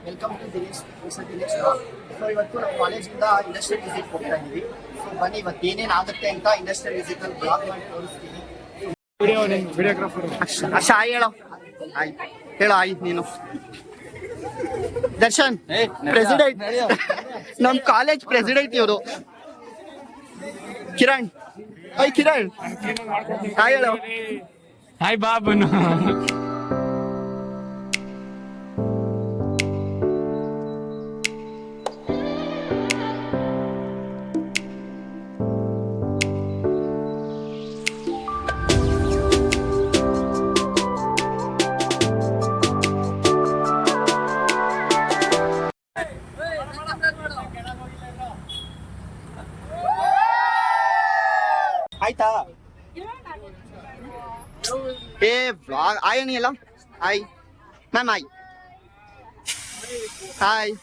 Welcome to Dinesh Dinesh. So ಇವತ್ತು ನಾವು ಕಾಲೇಜಿಂದ ಇಂಡಸ್ಟ್ರಿಯಲ್ ವಿಸಿಟ್ ಹೋಗ್ತಾ ಇದ್ದೀವಿ. ಸೊ ಬನ್ನಿ ಇವತ್ತು ಏನೇನು ಆಗುತ್ತೆ ಅಂತ ಇಂಡಸ್ಟ್ರಿಯಲ್ ವಿಸಿಟ್ ಅಲ್ಲಿ ಬ್ಲಾಗ್ ಮಾಡಿ ತೋರಿಸ್ತೀನಿ. ಅರ್ಷ ಆಯ್ ಹೇಳೋ, ಆಯ್ ಹೇಳೋ, ಆಯ್ ನೀನು. ದರ್ಶನ್ ಪ್ರೆಸಿಡೆಂಟ್, ನಮ್ ಕಾಲೇಜ್ ಪ್ರೆಸಿಡೆಂಟ್ ಇವರು. ಕಿರಣ್, ಹಾಯ್ ಕಿರಣ್, ಹಾಯ್ ಹೇಳೋ. ಹಾಯ್ ಬಾಬುನು. ಆಯ್ತಾ? ಏ ವ್ಲಾಗ್ ಆಯ್ ನೀ ಎಲ್ಲ ಆಯ್ ಮ್ಯಾಮ್, ಆಯ್ ಹಾಯ್.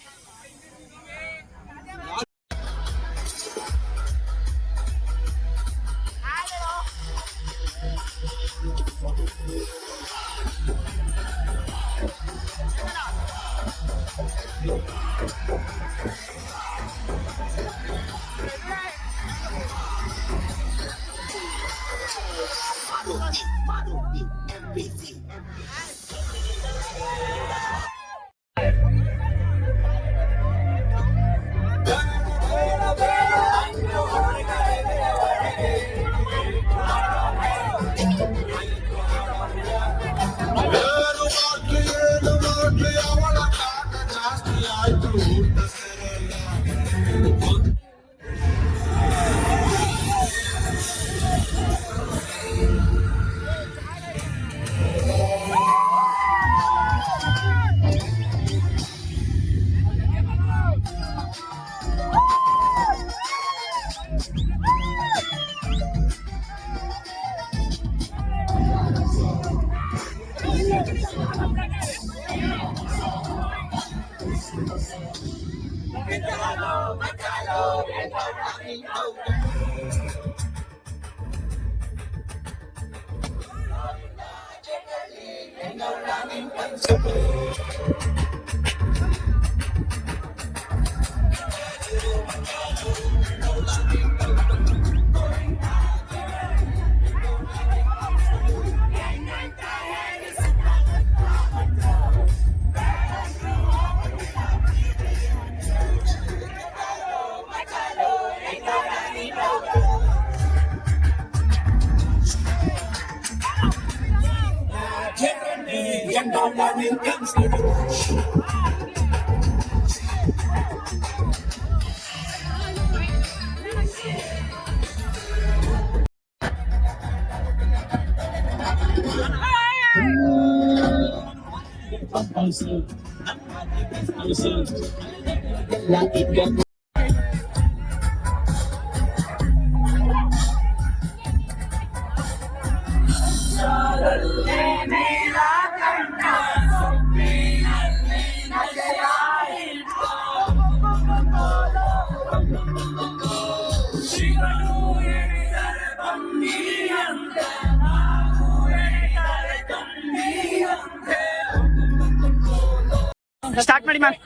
ಸ್ಟಾರ್ಟ್ ಮಾಡಿ ಮ್ಯಾಮ್.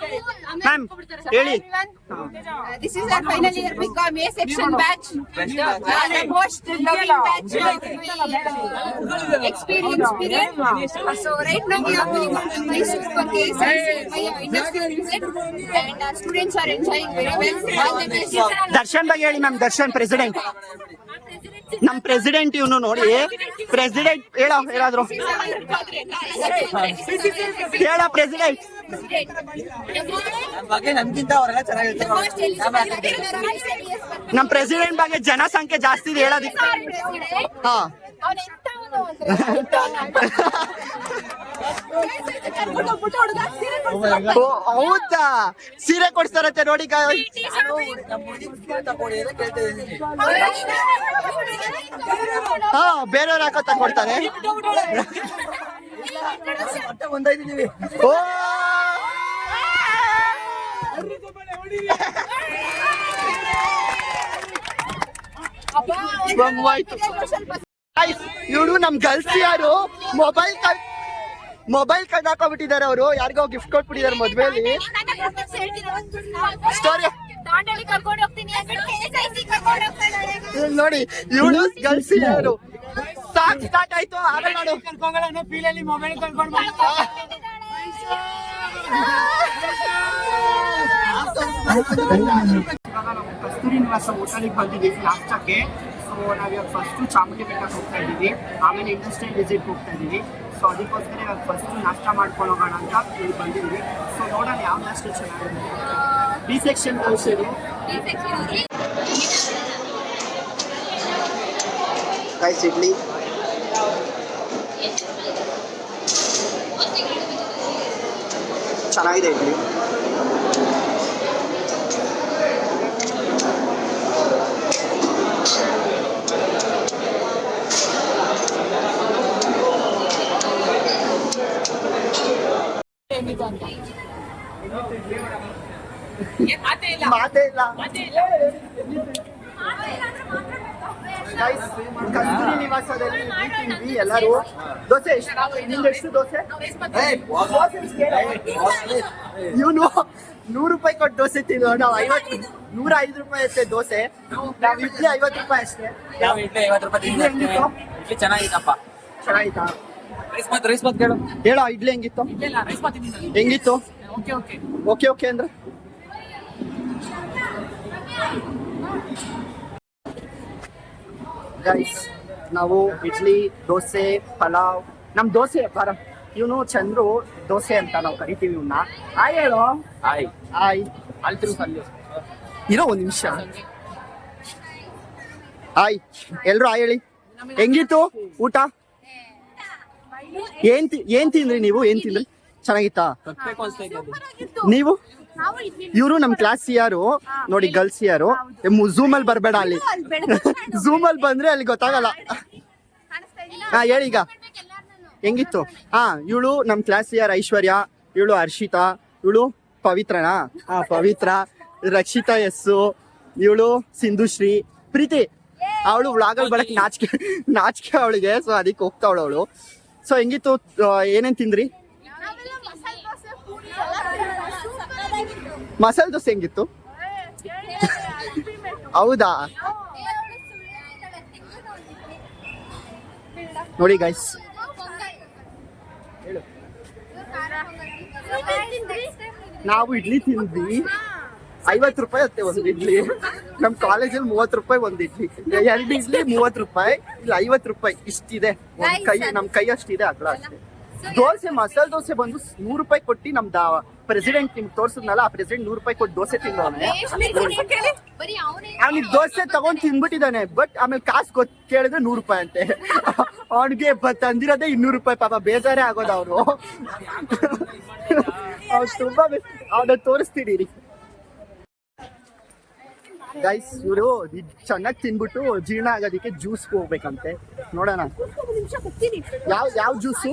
ಮ್ಯಾಮ್ ಹೇಳಿ. This is our final year BCom A section batch. The most loving batch experience period. So right now we are going to Mysore for KSIC industrial visit, and our students are enjoying very well. All the best. Darshan ಬಗ್ಗೆ ಹೇಳಿ ma'am. Darshan president, ನಮ್ president ಇವನು ನೋಡಿ. President ಹೇಳೋ, ಹೇಳಾದ್ರು ಹೇಳ president ಬಗ್ಗೆ ನಮ್ಗಿಂತ ಹೊರಗ ಚೆನ್ನಾಗಿರುತ್ತೆ. ನಮ್ ಪ್ರೆಸಿಡೆಂಟ್ ಬಗ್ಗೆ ಜನಸಂಖ್ಯೆ ಜಾಸ್ತಿ ಇದೆ ಹೇಳೋದಿಕ್ಕೆ. ಹಾ ಹೌದಾ, ಸೀರೆ ಕೊಡ್ತಾರಂತೆ ನೋಡಿ. ಹಾ ಬೇರೆಯವ್ರು ಹಾಕೋತ ಕೊಡ್ತಾರೆ. ಓ ಇವಳು ನಮ್ ಗರ್ಲ್ಸ್ ಯಾರು ಮೊಬೈಲ್ ಮೊಬೈಲ್ ಕದ್ ಹಾಕೋಬಿಟ್ಟಿದ್ದಾರೆ ಅವರು, ಯಾರಿಗೋ ಗಿಫ್ಟ್ ಕೊಟ್ಬಿಟ್ಟಿದ್ದಾರೆ ಮದ್ವೆಲಿ. ಸ್ಟೋರಿ ದಾಂಡೇಲಿ ಕರ್ಕೊಂಡು ಹೋಗ್ತೀನಿ KSIC ಕರ್ಕೊಂಡು ಹೋಗ್ತಾರೆ ನೋಡಿ, ಇವಳು ಗರ್ಲ್ಸ್ ಯಾರು ಸಾಕ್ ಸ್ಟಾರ್ಟ್ ಆಯ್ತು. ಆಮೇಲೆ ನೋಡು ಕರ್ಕೊಂಡ್ಗಳನ್ನ ಫೀಲಲ್ಲಿ ಮೊಬೈಲ್ ಕರ್ಕೊಂಡು ಇವಾಗ ನಾವು ಕಸ್ತೂರಿ ನಿವಾಸ ಹೋಟೆಲಿಗೆ ಬಂದಿದ್ದೀವಿ ನಾಷ್ಟಕ್ಕೆ. ಸೊ ನಾವಿವಾಗ ಫಸ್ಟು ಚಾಮುಂಡಿ ಬೆಟ್ಟಕ್ಕೆ ಹೋಗ್ತಾ ಇದ್ದೀವಿ, ಆಮೇಲೆ ಇಂಡಸ್ಟ್ರಿಯಲ್ ವಿಸಿಟ್ ಹೋಗ್ತಾ ಇದ್ದೀವಿ. ಸೊ ಅದಕ್ಕೋಸ್ಕರ ಇವಾಗ ಫಸ್ಟು ನಾಷ್ಟ ಮಾಡ್ಕೊಂಡು ಹೋಗೋಣ ಅಂತ ಇಲ್ಲಿ ಬಂದಿದ್ದೀವಿ. ಸೊ ನೋಡೋಣ ಯಾವ ನಾಷ್ಟ ಚೆನ್ನಾಗಿದೆ. ಬಿ ಸೆಕ್ಷನ್ ಔಷಧಿ ರೈಸ್ ಇಡ್ಲಿ, ಚೆನ್ನಾಗಿದೆ ಇಡ್ಲಿ. ಮಾತೇ ಇಲ್ಲ. Guys, ಕಸ್ತೂರಿ ನಿವಾಸದಲ್ಲಿ ತಿಂದ್ವಿ ಎಲ್ಲರೂ. ದೋಸೆ ನಿಮ್ದೆಷ್ಟು ದೋಸೆ? ಇವನು 100 ರೂಪಾಯಿ ಕೊಟ್ಟು ದೋಸೆ ತಿಂದು ನಾವು 105 ರೂಪಾಯಿ ಅಷ್ಟೇ ದೋಸೆ. ನಾವು ಇಡ್ಲಿ 50 ರೂಪಾಯಿ ಅಷ್ಟೇ. ನಾವು ಇಡ್ಲಿ 50 ರೂಪಾಯಿ ಹೆಂಗಿತ್ತು? ಇಡ್ಲಿ ಚೆನ್ನಾಗಿತ್ತಪ್ಪ. ಚೆನ್ನಾಗಿತ್ತಾ? ರೈಸ್ ಬಾತ್ ಕೇಳು. ಹೇಳೋ ಇಡ್ಲಿ ಹೆಂಗಿತ್ತು? ಇಲ್ಲ ರೈಸ್ ಬಾತ್ ತಿಂದಿದ್ದೀನಿ. ಹೆಂಗಿತ್ತು? ಓಕೆ ಓಕೆ ಓಕೆ ಓಕೆ ಅಂದ್ರೆ ಗೈಸ್, ನಾವು ಇಡ್ಲಿ, ದೋಸೆ, ಪಲಾವ್, ನಮ್ ದೋಸೆ ಬರ ಇವನು ಚಂದ್ರು ದೋಸೆ ಅಂತ ನಾವು ಕರಿತೀವಿ ಇವನ್ನ. ಆಯ್ ಹೇಳೋ. ಆಯ್ ಆಯ್ ಅಲ್ತಿರು ಕಲ್ಲು ಇರೋ ಒಂದ್ ನಿಮಿಷ. ಆಯ್ ಎಲ್ರು ಆಯ್ ಹೇಳಿ. ಹೆಂಗಿತ್ತು ಊಟ? ಏನ್ ತಿಂದ್ರಿ ನೀವು? ಏನ್ ತಿಂದ್ರಿ? ಚೆನ್ನಾಗಿತ್ತಾ? ಕಟ್ಬೇಕು ಅನ್ಸ್ತಾ ನೀವು? ಇವರು ನಮ್ ಕ್ಲಾಸ್ ಯಾರು ನೋಡಿ, ಗರ್ಲ್ಸ್ ಯಾರು. ಝೂಮ್ ಅಲ್ಲಿ ಬರ್ಬೇಡ, ಅಲ್ಲಿ ಝೂಮ್ ಅಲ್ಲಿ ಬಂದ್ರೆ ಅಲ್ಲಿ ಗೊತ್ತಾಗಲ್ಲ. ಹಾ ಹೇಳಿ ಈಗ ಹೆಂಗಿತ್ತು? ಹಾ, ಇವಳು ನಮ್ ಕ್ಲಾಸ್ ಯಾರು ಐಶ್ವರ್ಯ, ಇವಳು ಹರ್ಷಿತಾ, ಇವಳು ಪವಿತ್ರನಾ? ಹಾ ಪವಿತ್ರ, ರಕ್ಷಿತಾ ಎಸ್ಸು, ಇವಳು ಸಿಂಧುಶ್ರೀ, ಪ್ರೀತಿ ಅವಳು ವ್ಲಾಗಲ್ಲಿ ಬರಕ್ ನಾಚಿಕೆ ಅವಳಿಗೆ. ಸೊ ಅದಕ್ಕೆ ಹೋಗ್ತಾವಳು ಅವಳು. ಸೊ ಹೆಂಗಿತ್ತು? ಏನೇನ್ ತಿಂದ್ರಿ? ಮಸಾಲೆ ದೋಸೆ ಹೆಂಗಿತ್ತು? ಹೌದಾ? ನೋಡಿ ಗೈಸ್, ನಾವು ಇಡ್ಲಿ ತಿಂದ್ವಿ, 50 ರೂಪಾಯಿ ಅತ್ತೆ ಒಂದು ಇಡ್ಲಿ. ನಮ್ ಕಾಲೇಜಲ್ಲಿ 30 ರೂಪಾಯಿ ಒಂದು ಇಡ್ಲಿ, 2 ಇಡ್ಲಿ 30 ರೂಪಾಯಿ. ಇಲ್ಲ 50 ರೂಪಾಯಿ ಇಷ್ಟಿದೆ, ಒಂದ್ ಕೈ, ನಮ್ ಕೈ ಅಷ್ಟಿದೆ ಅಗ್ಲ ಅಷ್ಟೇ. ದೋಸೆ, ಮಸಾಲೆ ದೋಸೆ ಬಂದು 100 ರೂಪಾಯಿ ಕೊಟ್ಟು ನಮ್ದ ಪ್ರೆಸಿಡೆಂಟ್ ನಿಮ್ಗೆ ತೋರ್ಸಿದ್ನಲ್ಲ, ಆ ಪ್ರೆಸಿಡೆಂಟ್ 100 ರೂಪಾಯಿ ಕೊಟ್ಟು ದೋಸೆ ತಿಂದವನೆ. ಅವ್ನಿಗೆ ದೋಸೆ ತಗೊಂಡ್ ತಿಂದ್ಬಿಟ್ಟಿದ್ದಾನೆ. ಬಟ್ ಆಮೇಲೆ ಕಾಸು ಕೇಳಿದ್ರೆ 100 ರೂಪಾಯಿ ಅಂತೆ. ಅವ್ನಿಗೆ ತಂದಿರೋದೇ 200 ರೂಪಾಯಿ. ಪಾಪ ಬೇಜಾರೇ ಆಗೋದು ಅವ್ರು. ಅವ್ರು ತುಂಬಾ ಅವ್ನ ತೋರಿಸ್ತೀನಿ ಗೈಸ್. ಇವರು ಚೆನ್ನಾಗಿ ತಿನ್ಬಿಟ್ಟು ಜೀರ್ಣ ಆಗೋದಕ್ಕೆ ಜ್ಯೂಸ್ ಹೋಗ್ಬೇಕಂತೆ. ನೋಡೋಣ ಯಾವ ಜ್ಯೂಸು?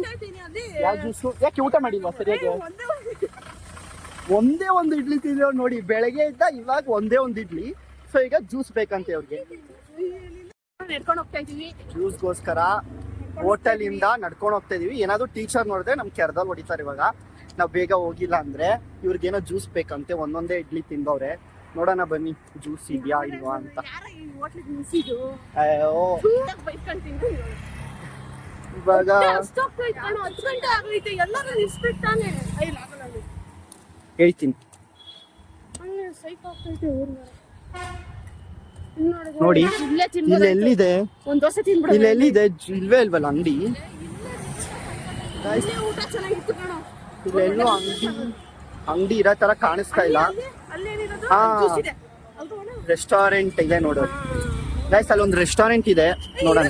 ಯಾವ ಜ್ಯೂಸು? ಯಾಕೆ ಊಟ ಮಾಡಿಲ್ವಾ ಸರಿಯಾಗಿ? ಒಂದೇ ಒಂದು ಇಡ್ಲಿ ತಿಂದ್ರು ನೋಡಿ, ಬೆಳಗ್ಗೆ ಇದ್ದ ಇವಾಗ ಒಂದೇ ಒಂದು ಇಡ್ಲಿ. ಸೊ ಈಗ ಜ್ಯೂಸ್ ಬೇಕಂತೆ ಅವ್ರಿಗೆ. ಜ್ಯೂಸ್ಗೋಸ್ಕರ ಹೋಟೆಲ್ ಇಂದ ನಡ್ಕೊಂಡು ಹೋಗ್ತಾ ಇದೀವಿ. ಏನಾದ್ರು ಟೀಚರ್ ನೋಡಿದ್ರೆ ನಮ್ ಕೆರ್ದಲ್ಲಿ ಹೊಡಿತಾರೆ. ಇವಾಗ ನಾವ್ ಬೇಗ ಹೋಗಿಲ್ಲ ಅಂದ್ರೆ ಇವ್ರಿಗೇನೋ ಜ್ಯೂಸ್ ಬೇಕಂತೆ. ಒಂದೊಂದೇ ಇಡ್ಲಿ ತಿಂದವ್ರೆ. ನೋಡೋಣ ಬನ್ನಿ ಜ್ಯೂಸ್ ಇದೆಯಾ ಇಲ್ವಾ ಅಂತ. ಇವಾಗ ಹೇಳ್ತೀನಿ ನೋಡಿ. ಇಲ್ಲಿ ಎಲ್ಲಿದೆ? ಇಲ್ಲಿ ಎಲ್ಲಿದೆ? ಇಲ್ವೇ ಇಲ್ವಲ್ಲ ಅಂಗಡಿ. ಇಲ್ಲೆಲ್ಲೂ ಅಂಗಡಿ ಇರೋ ತರ ಕಾಣಿಸ್ತಾ ಇಲ್ಲ. ಹಾ, ರೆಸ್ಟೋರೆಂಟ್ ಇದೆ ನೋಡು ಗೈಸ್. ಅಲ್ಲೊಂದು ರೆಸ್ಟೋರೆಂಟ್ ಇದೆ, ನೋಡೋಣ.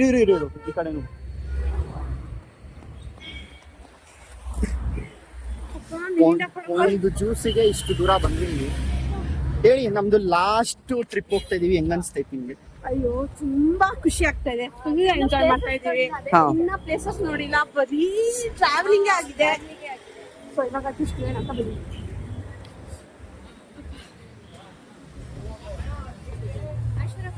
ಇರು ಈ ಕಡೆ ಒಂದು ಜ್ಯೂಸಿಗೆ ಇಷ್ಟು ದೂರ ಬಂದಿವಿ. ಹೇಳಿ, ನಮ್ದು ಲಾಸ್ಟ್ ಟ್ರಿಪ್ ಹೋಗ್ತಾ ಇದೀವಿ, ಹೆಂಗ್ ಅನ್ಸ್ತೈತಿ ನಿಮ್ಗೆ? ಅಯ್ಯೋ, ತುಂಬಾ ಖುಷಿ ಆಗ್ತಾ ಇದೆ. ಫುಲ್ ಎಂಜಾಯ್ ಮಾಡ್ತಾ ಇದೀವಿ. ಇನ್ನ ಪ್ಲೇಸಸ್ ನೋಡಿಲ್ಲ, ಬರೀ ಟ್ರಾವೆಲಿಂಗ್ ಆಗಿದೆ. ಸೊ ಇವಾಗ ಅಂತ ಬನ್ನಿ.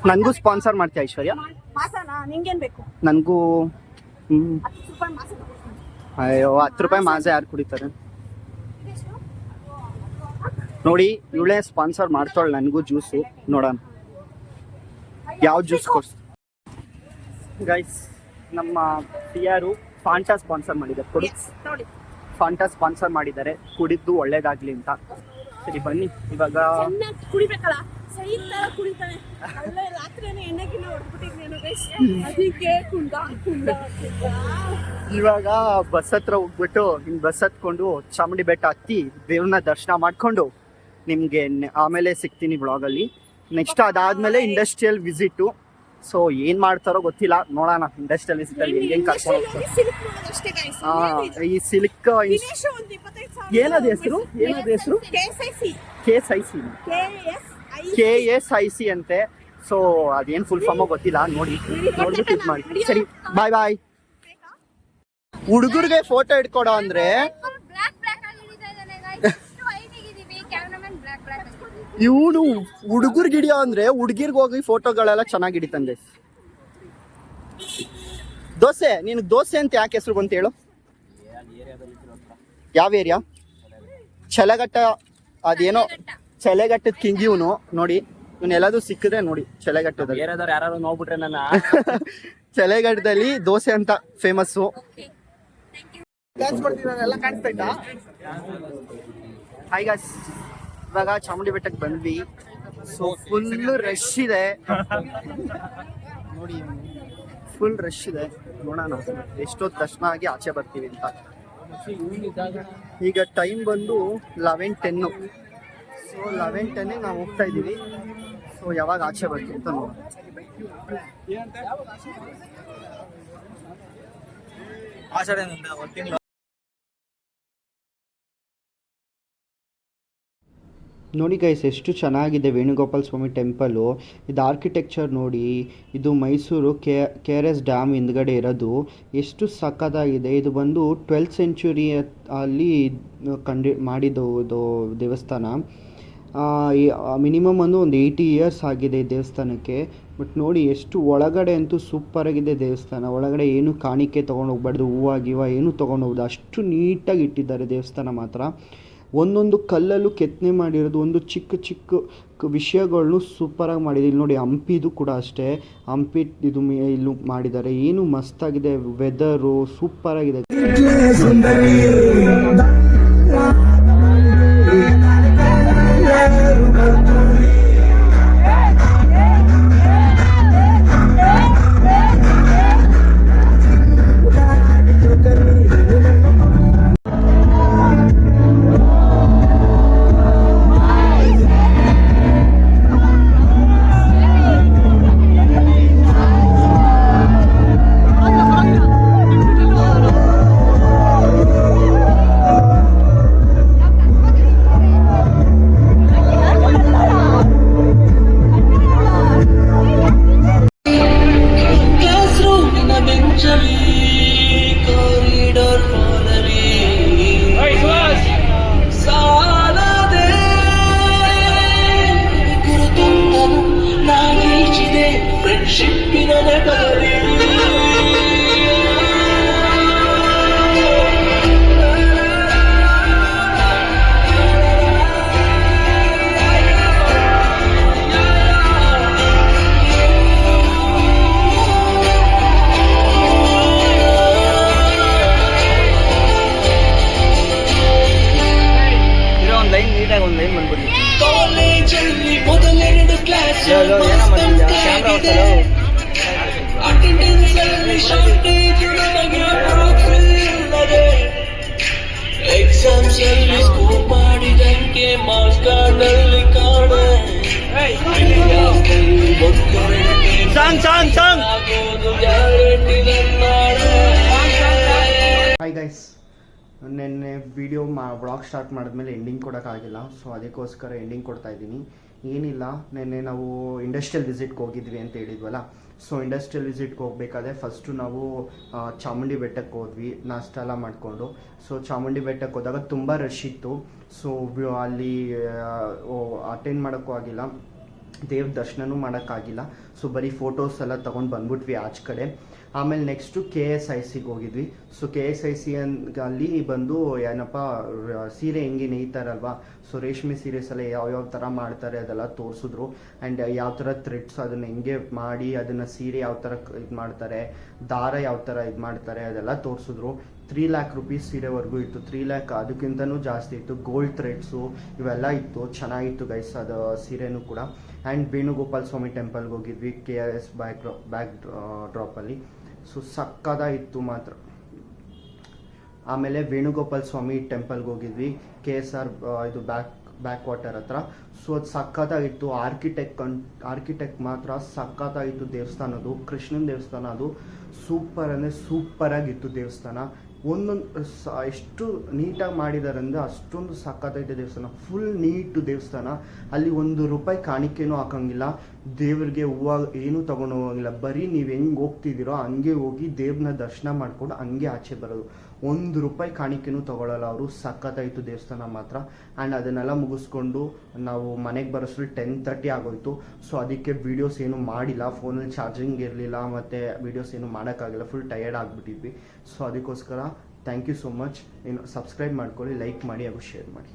ನನಗೂ ಸ್ಪಾನ್ಸರ್ ಮಾಡ್ತೀಯ ಐಶ್ವರ್ಯ? ಮಾಸನಾ ನಿಂಗೇನ್ ಬೇಕು? ನನಗೂ 10 ರೂಪಾಯಿ ಮಾಸ ತಗೋತೀನಿ. ಅಯ್ಯೋ 10 ರೂಪಾಯಿ ಮಾಜೆ ಯಾರು ಕುಡಿತಾರೆ ನೋಡಿ. ಇವಳೇ ಸ್ಪಾನ್ಸರ್ ಮಾಡ್ತಾಳೆ ನನಗೂ ಜ್ಯೂಸು. ನೋಡೋಣ ಯಾವ ಜ್ಯೂಸ್ ಕೊಡ್ಸ್. ಗೈಸ್ ನಮ್ಮ ಪಿಯಾರು ಫಾಂಟಾ ಸ್ಪಾನ್ಸರ್ ಮಾಡಿದ್ದಾರೆ. ಕೊಡಿ, Yes, ನೋಡಿ ಫಾಂಟಾ ಸ್ಪಾನ್ಸರ್ ಮಾಡಿದ್ದಾರೆ. ಕುಡಿದ್ದು ಒಳ್ಳೇದಾಗ್ಲಿ ಅಂತ. ಸರಿ ಬನ್ನಿ ಇವಾಗ. ಚೆನ್ನಾಗಿ ಕುಡಿಬೇಕಲ್ಲ, ಸಹಿ ತರ ಕುಡಿತಾನೆ. ಅಲ್ಲೇ ರಾತ್ರಿನೇ ಎಣ್ಣೆಗಿನ್ನ ಹೊಡ್ಬಿಟ್ಟಿದ್ನೇನು ಗೈಸ್, ಅದಕ್ಕೆ ಕುಂದ ಕುಂದ ಕುಂದ. ಇವಾಗ ಬಸ್ ಹತ್ರ ಹೋಗ್ಬಿಟ್ಟು ಹಿಂಗ್ ಬಸ್ ಹತ್ಕೊಂಡು ಚಾಮುಂಡಿ ಬೆಟ್ಟ ಹತ್ತಿ ದೇವ್ರನ್ನ ದರ್ಶನ ಮಾಡ್ಕೊಂಡು ನಿಮ್ಗೆ ಆಮೇಲೆ ಸಿಗ್ತೀನಿ ಬ್ಲಾಗಲ್ಲಿ. ನೆಕ್ಸ್ಟ್ ಅದಾದ್ಮೇಲೆ ಇಂಡಸ್ಟ್ರಿಯಲ್ ವಿಸಿಟು. ಸೊ ಏನ್ ಮಾಡ್ತಾರೋ ಗೊತ್ತಿಲ್ಲ, ನೋಡೋಣ. ಇಂಡಸ್ಟ್ರಿಯಲ್ ವಿಸಿಟ್ ಅಲ್ಲಿ ಹೆಂಗ್ ಕರ್ಕೊಂಡು ಹೋಗ್ತಾರೆ. ಸಿಲ್ಕ್ ನೋಡೋದಷ್ಟೇ ಗೈಸ್. ಈ ಸಿಲ್ಕ್ ದಿನೇಶ್ ಒಂದು 25,000 ಏನದು ಹೆಸರು? KSIC KSIC ಅಂತೆ. ಸೊ ಅದೇನ್ ಫುಲ್ ಫಾರ್ಮ್ ಗೊತ್ತಿಲ್ಲ, ನೋಡ್ಬಿಟ್ಟು ಇದು ಮಾಡಿ. ಸರಿ ಬಾಯ್ ಬಾಯ್. ಹುಡುಗರಿಗೆ ಫೋಟೋ ಇಟ್ಕೊಡೋ ಅಂದ್ರೆ ಇವನು ಹುಡುಗರ್ಗೆ ಹಿಡಿಯೋ ಅಂದ್ರೆ ಹುಡುಗಿರ್ಗೆ ಹೋಗಿ ಫೋಟೋಗಳೆಲ್ಲ ಚೆನ್ನಾಗಿ ಹಿಡಿತಂದೆ. ದೋಸೆ, ನಿನಗೆ ದೋಸೆ ಅಂತ ಯಾಕೆ ಹೆಸರು ಬಂತ ಹೇಳು? ಯಾವ ಏರಿಯಾ? ಛಲಘಟ್ಟ. ಅದೇನೋ ಛಲಘಟ್ಟದ ಕಿಂಗ್ ಇವನು. ನೋಡಿ ಇವನ್ನೆಲ್ಲದೂ ಸಿಕ್ಕಿದ್ರೆ ನೋಡಿ ಛಲಘಟ್ಟದಲ್ಲಿ. ಯಾರು ನೋಡ್ಬಿಟ್ರೆ ನನ್ನ ಛಲಘಟ್ಟದಲ್ಲಿ ದೋಸೆ ಅಂತ ಫೇಮಸ್ಸು. ಹಾಯ್ ಗಾಯ್ಸ್, ಇವಾಗ ಚಾಮುಂಡಿ ಬೆಟ್ಟಕ್ಕೆ ಬಂದ್ವಿ. ಸೊ ಫುಲ್ ರಶ್ ಇದೆ ನೋಡಿ, ಫುಲ್ ರಶ್ ಇದೆ. ನೋಡೋಣ ಎಷ್ಟೊತ್ತು ದರ್ಶನ ಆಗಿ ಆಚೆ ಬರ್ತೀವಿ ಅಂತ. ಈಗ ಟೈಮ್ ಬಂದು 11:10. ಸೊ 11:10 ನಾವು ಹೋಗ್ತಾ ಇದ್ದೀವಿ. ಸೊ ಯಾವಾಗ ಆಚೆ ಬರ್ತೀವಿ ಅಂತ ನೋಡೋಣ. ನೋಡಿ ಗೈಸ್, ಎಷ್ಟು ಚೆನ್ನಾಗಿದೆ ವೇಣುಗೋಪಾಲ ಸ್ವಾಮಿ ಟೆಂಪಲು. ಇದು ಆರ್ಕಿಟೆಕ್ಚರ್ ನೋಡಿ. ಇದು ಮೈಸೂರು KRS ಡ್ಯಾಮ್ ಹಿಂದ್ಗಡೆ ಇರೋದು. ಎಷ್ಟು ಸಖತ್ತಾಗಿದೆ. ಇದು ಬಂದು 12th ಸೆಂಚುರಿ ಅಲ್ಲಿ ಮಾಡಿದ್ದು ದೇವಸ್ಥಾನ. ಮಿನಿಮಮ್ ಒಂದು 80 ಇಯರ್ಸ್ ಆಗಿದೆ ಈ ದೇವಸ್ಥಾನಕ್ಕೆ. ಬಟ್ ನೋಡಿ ಎಷ್ಟು ಒಳಗಡೆ ಅಂತೂ ಸೂಪರಾಗಿದೆ ದೇವಸ್ಥಾನ. ಒಳಗಡೆ ಏನು ಕಾಣಿಕೆ ತೊಗೊಂಡು ಹೋಗ್ಬಾರ್ದು, ಹೂವು ಗಿವ ಏನು ತೊಗೊಂಡು ಹೋಗ್ದು, ಅಷ್ಟು ನೀಟಾಗಿ ಇಟ್ಟಿದ್ದಾರೆ ದೇವಸ್ಥಾನ ಮಾತ್ರ. ಒಂದೊಂದು ಕಲ್ಲಲ್ಲೂ ಕೆತ್ತನೆ ಮಾಡಿರೋದು, ಒಂದು ಚಿಕ್ಕ ಚಿಕ್ಕ ವಿಷಯಗಳನ್ನು ಸೂಪರಾಗಿ ಮಾಡಿದೆ. ಇಲ್ಲಿ ನೋಡಿ ಹಂಪಿದು ಕೂಡ ಅಷ್ಟೇ, ಹಂಪಿ ಇದು ಇಲ್ಲೂ ಮಾಡಿದ್ದಾರೆ. ಏನು ಮಸ್ತಾಗಿದೆ, ವೆದರು ಸೂಪರಾಗಿದೆ. ಹಾಯ್ ಗೈಸ್, ನೆನ್ನೆ ವಿಡಿಯೋ ವ್ಲಾಗ್ ಸ್ಟಾರ್ಟ್ ಮಾಡಿದ್ಮೇಲೆ ಎಂಡಿಂಗ್ ಕೊಡೋಕ್ಕಾಗಿಲ್ಲ. ಸೊ ಅದಕ್ಕೋಸ್ಕರ ಎಂಡಿಂಗ್ ಕೊಡ್ತಾ ಇದ್ದೀನಿ. ಏನಿಲ್ಲ, ನೆನ್ನೆ ನಾವು ಇಂಡಸ್ಟ್ರಿಯಲ್ ವಿಸಿಟ್ಗೆ ಹೋಗಿದ್ವಿ ಅಂತ ಹೇಳಿದ್ವಲ್ಲ. ಸೊ ಇಂಡಸ್ಟ್ರಿಯಲ್ ವಿಸಿಟ್ಗೆ ಹೋಗ್ಬೇಕಾದ್ರೆ ಫಸ್ಟು ನಾವು ಚಾಮುಂಡಿ ಬೆಟ್ಟಕ್ಕೆ ಹೋದ್ವಿ ನಾಷ್ಟ ಎಲ್ಲ ಮಾಡಿಕೊಂಡು. ಸೊ ಚಾಮುಂಡಿ ಬೆಟ್ಟಕ್ಕೆ ಹೋದಾಗ ತುಂಬ ರಶ್ ಇತ್ತು. ಸೊ ಅಲ್ಲಿ ಅಟೆಂಡ್ ಮಾಡೋಕ್ಕೂ ಆಗಿಲ್ಲ. ದೇವ್ರ ದರ್ಶನನೂ ಮಾಡೋಕ್ಕಾಗಿಲ್ಲ. ಸೊ ಬರೀ ಫೋಟೋಸ್ ಎಲ್ಲ ತೊಗೊಂಡು ಬಂದ್ಬಿಟ್ವಿ ಆಚೆ ಕಡೆ. ಆಮೇಲೆ ನೆಕ್ಸ್ಟು KSICಗೆ ಹೋಗಿದ್ವಿ. ಸೊ KSIC ಅಲ್ಲಿ ಬಂದು ಏನಪ್ಪ ಸೀರೆ ಹೆಂಗೆ ನೇಯ್ತಾರಲ್ವ, ಸೊ ರೇಷ್ಮೆ ಸೀರೆಸ್ ಎಲ್ಲ ಯಾವ್ಯಾವ ಥರ ಮಾಡ್ತಾರೆ ಅದೆಲ್ಲ ತೋರಿಸಿದ್ರು. ಆ್ಯಂಡ್ ಯಾವ ಥರ ಥ್ರೆಡ್ಸ್ ಅದನ್ನು ಹೆಂಗೆ ಮಾಡಿ ಅದನ್ನು ಸೀರೆ ಯಾವ ಥರ ಇದು ಮಾಡ್ತಾರೆ, ದಾರ ಯಾವ ಥರ ಇದು ಮಾಡ್ತಾರೆ ಅದೆಲ್ಲ ತೋರಿಸಿದ್ರು. 3 lakh rupees ಸೀರೆವರೆಗೂ ಇತ್ತು. 3 lakh ಅದಕ್ಕಿಂತನೂ ಜಾಸ್ತಿ ಇತ್ತು. ಗೋಲ್ಡ್ ಥ್ರೆಡ್ಸು ಇವೆಲ್ಲ ಇತ್ತು. ಚೆನ್ನಾಗಿತ್ತು ಗೈಸ್ ಅದು ಸೀರೆನೂ ಕೂಡ. ಆ್ಯಂಡ್ ವೇಣುಗೋಪಾಲ ಸ್ವಾಮಿ ಟೆಂಪಲ್ಗೆ ಹೋಗಿದ್ವಿ KRS ಬ್ಯಾಕ್ ಡ್ರಾಪಲ್ಲಿ. ಸೊ ಸಕ್ಕದಾಗಿತ್ತು ಮಾತ್ರ. ಆಮೇಲೆ ವೇಣುಗೋಪಾಲ ಸ್ವಾಮಿ ಟೆಂಪಲ್ಗೆ ಹೋಗಿದ್ವಿ KSR ಇದು ಬ್ಯಾಕ್ ವಾಟರ್ ಹತ್ರ. ಸೊ ಅದು ಸಕ್ಕತ್ತಾಗಿತ್ತು. ಆರ್ಕಿಟೆಕ್ಟ್ ಮಾತ್ರ ಸಕ್ಕತ್ತಾಗಿತ್ತು ದೇವಸ್ಥಾನದ್ದು. ಕೃಷ್ಣನ ದೇವಸ್ಥಾನ ಅದು ಸೂಪರ್ ಅಂದರೆ ಸೂಪರಾಗಿತ್ತು ದೇವಸ್ಥಾನ. ಒಂದೊಂದು ಎಷ್ಟು ನೀಟಾಗಿ ಮಾಡಿದ್ದಾರೆ ಅಂದರೆ ಅಷ್ಟೊಂದು ಸಕ್ಕತ್ತಾಗಿದೆ ದೇವಸ್ಥಾನ. ಫುಲ್ ನೀಟು ದೇವಸ್ಥಾನ. ಅಲ್ಲಿ ₹1 ಕಾಣಿಕೆನೂ ಹಾಕೋಂಗಿಲ್ಲ. ದೇವ್ರಿಗೆ ಹೂವು ಏನೂ ತೊಗೊಂಡು ಹೋಗೋಂಗಿಲ್ಲ. ಬರೀ ನೀವು ಹೆಂಗೆ ಹೋಗ್ತಿದ್ದೀರೋ ಹಂಗೆ ಹೋಗಿ ದೇವ್ರನ್ನ ದರ್ಶನ ಮಾಡಿಕೊಂಡು ಹಂಗೆ ಆಚೆ ಬರೋದು. ₹1 ಕಾಣಿಕೆನೂ ತೊಗೊಳ್ಳಲ್ಲ ಅವರು. ಸಕ್ಕತ್ತಾಯಿತು ದೇವಸ್ಥಾನ ಮಾತ್ರ. ಆ್ಯಂಡ್ ಅದನ್ನೆಲ್ಲ ಮುಗಿಸ್ಕೊಂಡು ನಾವು ಮನೆಗೆ ಬರೋಷ್ಟು 10:30 ಆಗೋಯಿತು. ಸೊ ಅದಕ್ಕೆ ವೀಡಿಯೋಸ್ ಏನು ಮಾಡಿಲ್ಲ, ಫೋನಲ್ಲಿ ಚಾರ್ಜಿಂಗ್ ಇರಲಿಲ್ಲ ಮತ್ತು ವೀಡಿಯೋಸ್ ಏನು ಮಾಡೋಕ್ಕಾಗಿಲ್ಲ. ಫುಲ್ ಟಯರ್ಡ್ ಆಗಿಬಿಟ್ಟಿದ್ವಿ. ಸೊ ಅದಕ್ಕೋಸ್ಕರ ಥ್ಯಾಂಕ್ ಯು ಸೋ ಮಚ್. ಇನ್ನು ಸಬ್ಸ್ಕ್ರೈಬ್ ಮಾಡ್ಕೊಳ್ಳಿ, ಲೈಕ್ ಮಾಡಿ ಹಾಗೂ ಶೇರ್ ಮಾಡಿ.